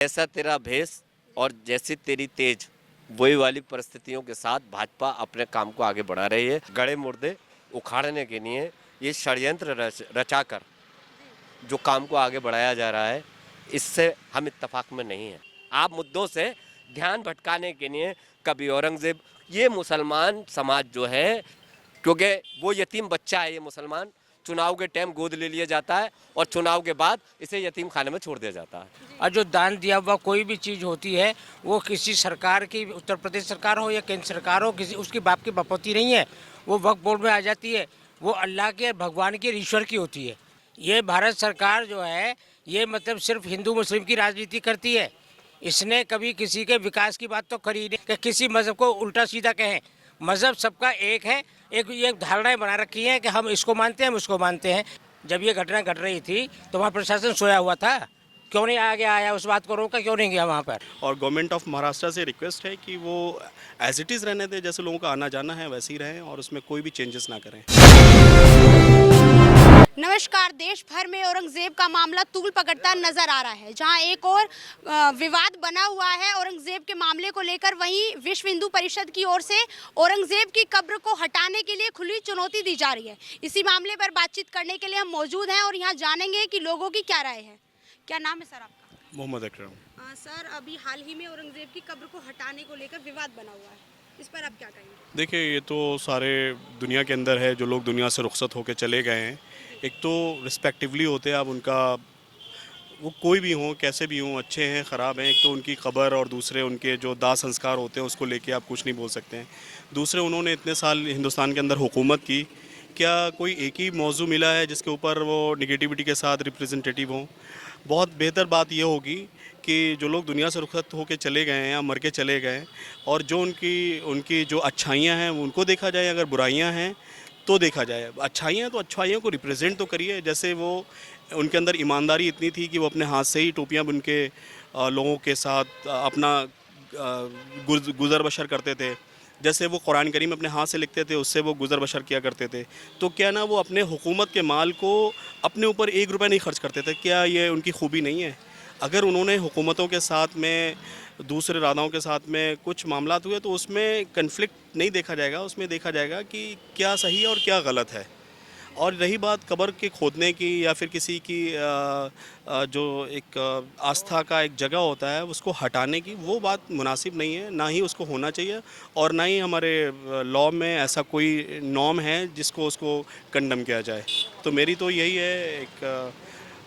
ऐसा तेरा भेष और जैसी तेरी तेज, वही वाली परिस्थितियों के साथ भाजपा अपने काम को आगे बढ़ा रही है। गड़े मुर्दे उखाड़ने के लिए ये षड्यंत्र रचाकर जो काम को आगे बढ़ाया जा रहा है, इससे हम इत्तेफाक में नहीं हैं। आप मुद्दों से ध्यान भटकाने के लिए कभी औरंगजेब, ये मुसलमान समाज जो है, क्योंकि वो यतीम बच्चा है, ये मुसलमान चुनाव के टाइम गोद ले लिया जाता है और चुनाव के बाद इसे यतीम खाने में छोड़ दिया जाता है। और जो दान दिया हुआ कोई भी चीज़ होती है वो किसी सरकार की, उत्तर प्रदेश सरकार हो या केंद्र सरकार हो, किसी उसकी बाप की बपौती नहीं है, वो वक्फ बोर्ड में आ जाती है, वो अल्लाह के, भगवान की, ईश्वर की होती है। ये भारत सरकार जो है ये मतलब सिर्फ हिंदू मुस्लिम की राजनीति करती है। इसने कभी किसी के विकास की बात तो करी नहीं कि किसी मज़हब को उल्टा सीधा कहें। मज़हब सबका एक है, एक धारणाएं बना रखी हैं कि हम इसको मानते हैं, हम उसको मानते हैं। जब ये घटना घट रही थी तो वहाँ प्रशासन सोया हुआ था, क्यों नहीं आगे आया, उस बात को रोका क्यों नहीं गया वहाँ पर? और गवर्नमेंट ऑफ महाराष्ट्र से रिक्वेस्ट है कि वो एज इट इज़ रहने दें, जैसे लोगों का आना जाना है वैसे ही रहें और उसमें कोई भी चेंजेस ना करें। नमस्कार। देश भर में औरंगजेब का मामला तूल पकड़ता नजर आ रहा है। जहां एक और विवाद बना हुआ है औरंगजेब के मामले को लेकर, वहीं विश्व हिंदू परिषद की ओर से औरंगजेब की कब्र को हटाने के लिए खुली चुनौती दी जा रही है। इसी मामले पर बातचीत करने के लिए हम मौजूद हैं और यहां जानेंगे कि लोगों की क्या राय है। क्या नाम है सर आपका? मोहम्मद अकरम। सर, अभी हाल ही में औरंगजेब की कब्र को हटाने को लेकर विवाद बना हुआ है, इस पर आप क्या कहेंगे? देखिए, ये तो सारे दुनिया के अंदर है, जो लोग दुनिया से रुखसत होकर चले गए हैं, एक तो रिस्पेक्टिवली होते हैं, आप उनका, वो कोई भी हों, कैसे भी हों, अच्छे हैं ख़राब हैं, एक तो उनकी ख़बर और दूसरे उनके जो दाह संस्कार होते हैं उसको लेके आप कुछ नहीं बोल सकते हैं। दूसरे, उन्होंने इतने साल हिंदुस्तान के अंदर हुकूमत की, क्या कोई एक ही मौजू मिला है जिसके ऊपर वो निगेटिविटी के साथ रिप्रेजेंटेटिव हों? बहुत बेहतर बात ये होगी कि जो लोग दुनिया से रुखसत होकर चले गए हैं या मर के चले गए, और जो उनकी उनकी जो अच्छाइयाँ हैं उनको देखा जाए, अगर बुराइयाँ हैं तो देखा जाए। अच्छाइयाँ तो अच्छाइयों को रिप्रेजेंट तो करिए, जैसे वो उनके अंदर ईमानदारी इतनी थी कि वो अपने हाथ से ही टोपियाँ बुन के लोगों के साथ अपना गुज़र बसर करते थे। जैसे वो कुरान करीम अपने हाथ से लिखते थे, उससे वो गुज़र बसर किया करते थे। तो क्या ना, वो अपने हुकूमत के माल को अपने ऊपर एक रुपया नहीं खर्च करते थे। क्या ये उनकी खूबी नहीं है? अगर उन्होंने हुकूमतों के साथ में, दूसरे राजाओं के साथ में कुछ मामलात हुए तो उसमें कन्फ्लिक्ट नहीं देखा जाएगा, उसमें देखा जाएगा कि क्या सही है और क्या गलत है। और रही बात कब्र के खोदने की या फिर किसी की जो एक आस्था का एक जगह होता है उसको हटाने की, वो बात मुनासिब नहीं है, ना ही उसको होना चाहिए, और ना ही हमारे लॉ में ऐसा कोई नॉर्म है जिसको उसको कंडम किया जाए। तो मेरी तो यही है एक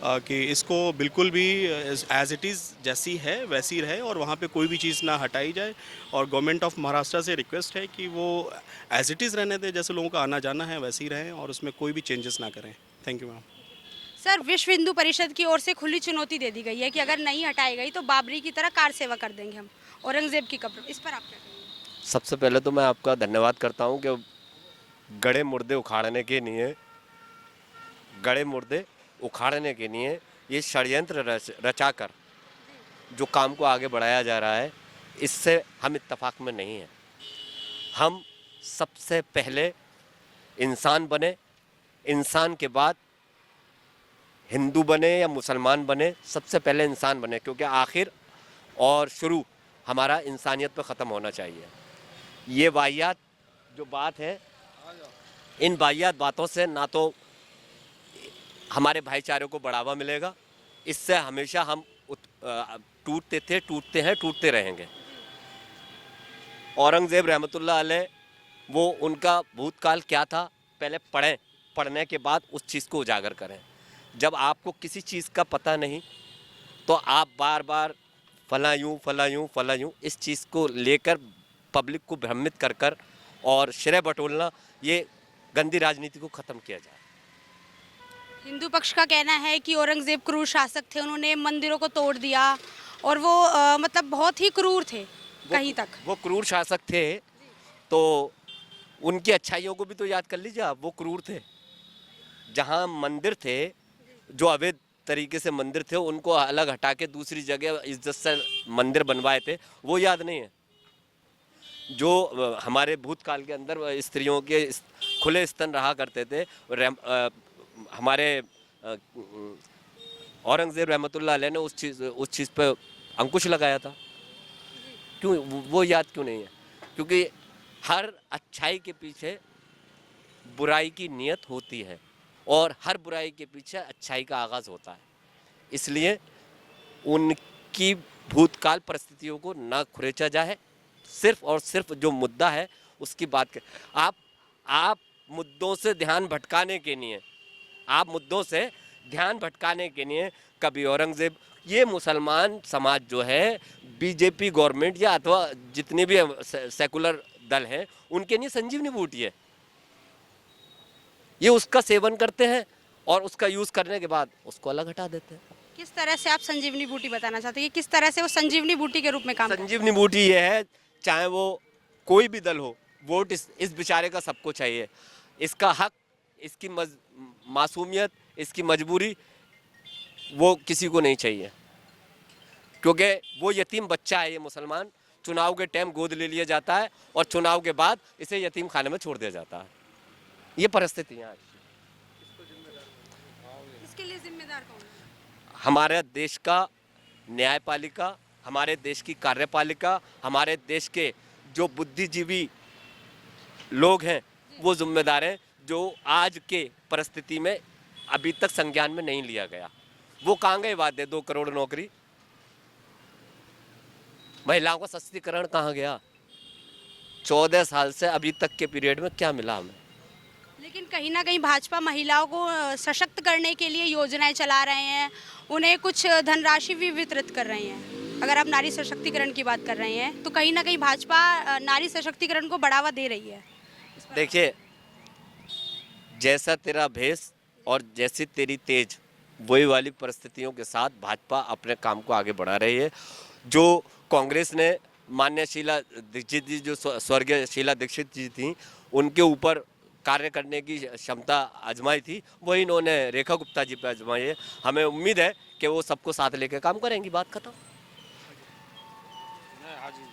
कि इसको बिल्कुल भी एज़ इट इज़ जैसी है वैसी रहे और वहाँ पे कोई भी चीज़ ना हटाई जाए। और गवर्नमेंट ऑफ महाराष्ट्र से रिक्वेस्ट है कि वो एज़ इट इज़ रहने दें, जैसे लोगों का आना जाना है वैसे ही रहें और उसमें कोई भी चेंजेस ना करें। Thank you ma'am. सर, विश्व हिंदू परिषद की ओर से खुली चुनौती दे दी गई है कि अगर नहीं हटाई गई तो बाबरी की तरह कार सेवा कर देंगे हम औरंगजेब की कब्र। इस पर आप क्या कहेंगे? सबसे पहले तो मैं आपका धन्यवाद करता हूँ कि गड़े मुर्दे उखाड़ने के लिए, गड़े मुर्दे उखाड़ने के लिए ये षड्यंत्र रचाकर जो काम को आगे बढ़ाया जा रहा है, इससे हम इत्तेफाक में नहीं हैं। हम सबसे पहले इंसान बने, इंसान के बाद हिंदू बने या मुसलमान बने, सबसे पहले इंसान बने, क्योंकि आखिर और शुरू हमारा इंसानियत पर ख़त्म होना चाहिए। ये वाहियात जो बात है, इन वाहियात बातों से ना तो हमारे भाईचारे को बढ़ावा मिलेगा, इससे हमेशा हम टूटते थे, टूटते हैं, टूटते रहेंगे। औरंगज़ेब रहमतुल्लाह अलैह, वो उनका भूतकाल क्या था पहले पढ़ें, पढ़ने के बाद उस चीज़ को उजागर करें। जब आपको किसी चीज़ का पता नहीं तो आप बार बार फला यूँ फला यूँ फला यूँ इस चीज़ को लेकर पब्लिक को भ्रमित कर कर और श्रेय बटोरना, ये गंदी राजनीति को ख़त्म किया जाए। हिंदू पक्ष का कहना है कि औरंगजेब क्रूर शासक थे, उन्होंने मंदिरों को तोड़ दिया और वो मतलब बहुत ही क्रूर थे कहीं तक। वो क्रूर शासक थे तो उनकी अच्छाइयों को भी तो याद कर लीजिए आप। वो क्रूर थे, जहाँ मंदिर थे, जो अवैध तरीके से मंदिर थे, उनको अलग हटा के दूसरी जगह इज्जत से मंदिर बनवाए थे, वो याद नहीं है। जो हमारे भूतकाल के अंदर स्त्रियों के खुले स्तन रहा करते थे, हमारे औरंगज़ेब रहमतुल्लाह अलैह ने उस चीज़ पर अंकुश लगाया था। क्यों वो याद क्यों नहीं है? क्योंकि हर अच्छाई के पीछे बुराई की नियत होती है और हर बुराई के पीछे अच्छाई का आगाज़ होता है। इसलिए उनकी भूतकाल परिस्थितियों को ना खुरेचा जाए, सिर्फ और सिर्फ जो मुद्दा है उसकी बात कर। आप मुद्दों से ध्यान भटकाने के लिए कभी औरंगजेब, ये मुसलमान समाज जो है बीजेपी गवर्नमेंट या अथवा जितने भी सेकुलर दल हैं उनके लिए संजीवनी बूटी है। ये उसका सेवन करते हैं और उसका यूज़ करने के बाद उसको अलग हटा देते हैं। किस तरह से आप संजीवनी बूटी बताना चाहते हैं कि किस तरह से वो संजीवनी बूटी के रूप में काम करते हैं? संजीवनी बूटी ये है, चाहे वो कोई भी दल हो, वोट इस बेचारे का सबको चाहिए। इसका हक, इसकी मासूमियत, इसकी मजबूरी वो किसी को नहीं चाहिए, क्योंकि वो यतीम बच्चा है। ये मुसलमान चुनाव के टाइम गोद ले लिया जाता है और चुनाव के बाद इसे यतीम खाने में छोड़ दिया जाता है। ये परिस्थिति है। इसके लिए जिम्मेदार कौन है? हमारे देश का न्यायपालिका, हमारे देश की कार्यपालिका, हमारे देश के जो बुद्धिजीवी लोग हैं वो जिम्मेदार हैं, जो आज के परिस्थिति में अभी तक संज्ञान में नहीं लिया गया। वो कहाँ गए वादे 2 करोड़ नौकरी? महिलाओं का सशक्तिकरण कहाँ गया? 14 साल से अभी तक के पीरियड में क्या मिला हमें? लेकिन कहीं ना कहीं भाजपा महिलाओं को सशक्त करने के लिए योजनाएं चला रहे हैं, उन्हें कुछ धनराशि भी वितरित कर रहे हैं। अगर आप नारी सशक्तिकरण की बात कर रहे हैं तो कहीं ना कहीं भाजपा नारी सशक्तिकरण को बढ़ावा दे रही है। देखिए, जैसा तेरा भेष और जैसी तेरी तेज, वही वाली परिस्थितियों के साथ भाजपा अपने काम को आगे बढ़ा रही है। जो कांग्रेस ने मान्य शीला दीक्षित जी, जो स्वर्गीय शीला दीक्षित जी थी, उनके ऊपर कार्य करने की क्षमता आजमाई थी, वही इन्होंने रेखा गुप्ता जी पे आजमाई है। हमें उम्मीद है कि वो सबको साथ लेकर काम करेंगी। बात खत्म।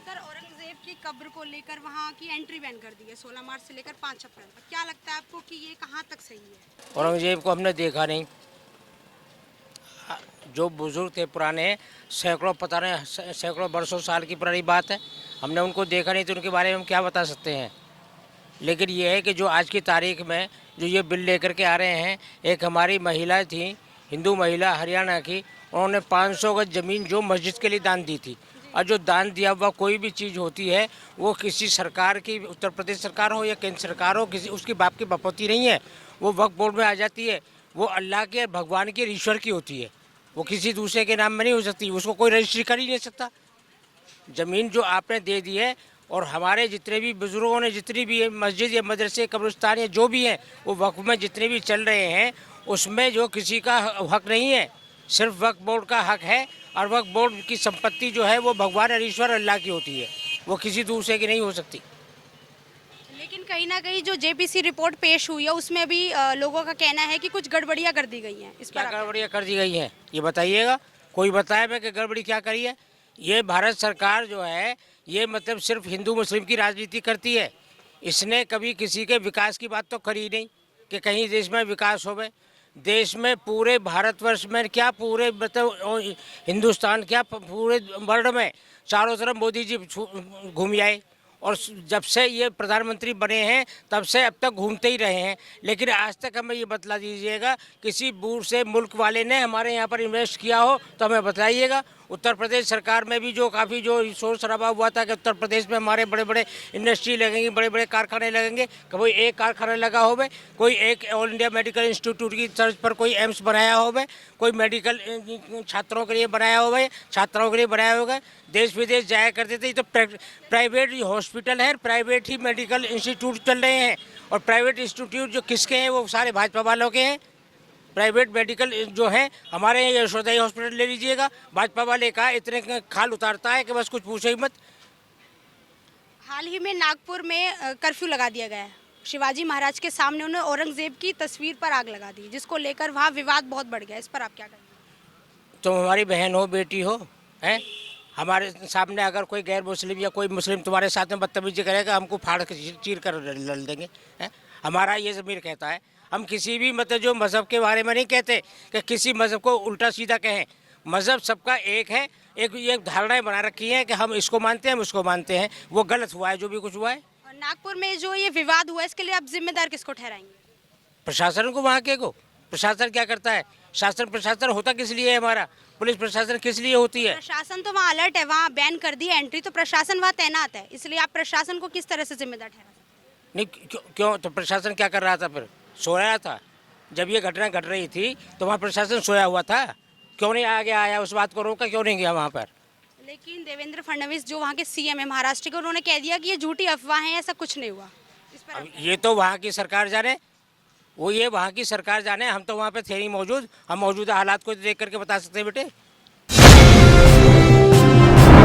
सर, औरंगजेब की कब्र को लेकर वहाँ की एंट्री बैन कर दी है 16 मार्च से लेकर 5 अप्रैल तक। क्या लगता है आपको कि ये कहाँ तक सही है? औरंगजेब को हमने देखा नहीं। जो बुजुर्ग थे पुराने, सैकड़ों बरसों साल की पुरानी बात है, हमने उनको देखा नहीं तो उनके बारे में हम क्या बता सकते हैं। लेकिन ये है कि जो आज की तारीख में जो ये बिल लेकर के आ रहे हैं, एक हमारी महिला थी, हिंदू महिला हरियाणा की, उन्होंने 500 गज ज़मीन जो मस्जिद के लिए दान दी थी। और जो दान दिया हुआ कोई भी चीज़ होती है वो किसी सरकार की, उत्तर प्रदेश सरकार हो या केंद्र सरकार हो, किसी उसकी बाप की बपौती नहीं है। वो वक्फ बोर्ड में आ जाती है। वो अल्लाह के, भगवान के, ईश्वर की होती है। वो किसी दूसरे के नाम में नहीं हो सकती। उसको कोई रजिस्ट्री कर ही नहीं सकता। ज़मीन जो आपने दे दी है, और हमारे जितने भी बुज़ुर्गों ने जितनी भी मस्जिद या मदरसे, कब्रिस्तान या जो भी हैं, वो वक्फ में जितने भी चल रहे हैं, उसमें जो किसी का हक नहीं है, सिर्फ वक्फ बोर्ड का हक है। और वक्फ बोर्ड की संपत्ति जो है वो भगवान और ईश्वर अल्लाह की होती है, वो किसी दूसरे की नहीं हो सकती। लेकिन कहीं ना कहीं जो जेपीसी रिपोर्ट पेश हुई है उसमें भी लोगों का कहना है कि कुछ गड़बड़ियां कर दी गई हैं। इस क्या पर गड़बड़ियाँ कर दी गई हैं ये बताइएगा? कोई बताए मैं कि गड़बड़ी क्या करी है? ये भारत सरकार जो है ये मतलब सिर्फ हिंदू मुस्लिम की राजनीति करती है। इसने कभी किसी के विकास की बात तो करी नहीं कि कहीं देश में विकास होवे। देश में, पूरे भारतवर्ष में क्या, पूरे मतलब हिंदुस्तान क्या, पूरे वर्ल्ड में चारों तरफ मोदी जी घूम आए। और जब से ये प्रधानमंत्री बने हैं तब से अब तक घूमते ही रहे हैं। लेकिन आज तक हमें ये बतला दीजिएगा किसी दूर से मुल्क वाले ने हमारे यहाँ पर इन्वेस्ट किया हो तो हमें बताइएगा। उत्तर प्रदेश सरकार में भी जो काफ़ी जो शोर शराबा हुआ था कि उत्तर प्रदेश में हमारे बड़े बड़े इंडस्ट्री लगेंगी, बड़े बड़े कारखाने लगेंगे, कोई एक कारखाना लगा होवे, कोई एक ऑल इंडिया मेडिकल इंस्टीट्यूट की तर्ज पर कोई एम्स बनाया होवे, कोई मेडिकल छात्रों के लिए बनाया होवे, छात्राओं के लिए बनाया होगा। देश विदेश जाया करते थे। तो प्राइवेट हॉस्पिटल है, प्राइवेट ही मेडिकल इंस्टीट्यूट चल रहे हैं। और प्राइवेट इंस्टीट्यूट जो किसके हैं वो सारे भाजपा वालों के हैं। प्राइवेट मेडिकल जो है हमारे यहाँ यशोदाई हॉस्पिटल ले लीजिएगा, भाजपा वाले का इतने खाल उतारता है कि बस कुछ पूछो ही मत। हाल ही में नागपुर में कर्फ्यू लगा दिया गया है। शिवाजी महाराज के सामने उन्होंने औरंगजेब की तस्वीर पर आग लगा दी, जिसको लेकर वहाँ विवाद बहुत बढ़ गया। इस पर आप क्या कहेंगे? तुम हमारी बहन हो, बेटी हो, हैं? हमारे सामने अगर कोई गैर मुस्लिम या कोई मुस्लिम तुम्हारे साथ में बदतमीजी करेगा, हमको फाड़ के चीर कर लड़ देंगे, हैं? हमारा ये ज़मीर कहता है। हम किसी भी मतलब जो मज़हब के बारे में नहीं कहते कि किसी मज़हब को उल्टा सीधा कहें। मज़हब सबका एक है, एक धारणाएं बना रखी हैं कि हम इसको मानते हैं, हम उसको मानते हैं। वो गलत हुआ है जो भी कुछ हुआ है। और नागपुर में जो ये विवाद हुआ, इसके लिए आप जिम्मेदार किसको ठहराएंगे? प्रशासन को, वहाँ के को। प्रशासन क्या करता है? शासन प्रशासन होता किस लिए है हमारा? पुलिस प्रशासन किस लिए होती है? प्रशासन तो वहाँ अलर्ट है, वहाँ बैन कर दी है एंट्री, तो प्रशासन वहाँ तैनात है, इसलिए आप प्रशासन को किस तरह से जिम्मेदार ठहरा सकते हैं? नहीं, क्यों? तो प्रशासन क्या कर रहा था फिर? सोया था। जब ये घटना घट रही थी तो वहाँ प्रशासन सोया हुआ था। क्यों नहीं आगे आया? उस बात को रोका क्यों नहीं गया वहाँ पर? लेकिन देवेंद्र फडणवीस जो वहाँ के सीएम है महाराष्ट्र के, उन्होंने कह दिया कि ये झूठी अफवाह है, ऐसा कुछ नहीं हुआ। इस पर अब ये तो वहाँ की सरकार जाने, वो ये वहाँ की सरकार जाने। हम तो वहाँ पे थे नहीं मौजूद। हम मौजूदा हालात को देख करके बता सकते हैं बेटे।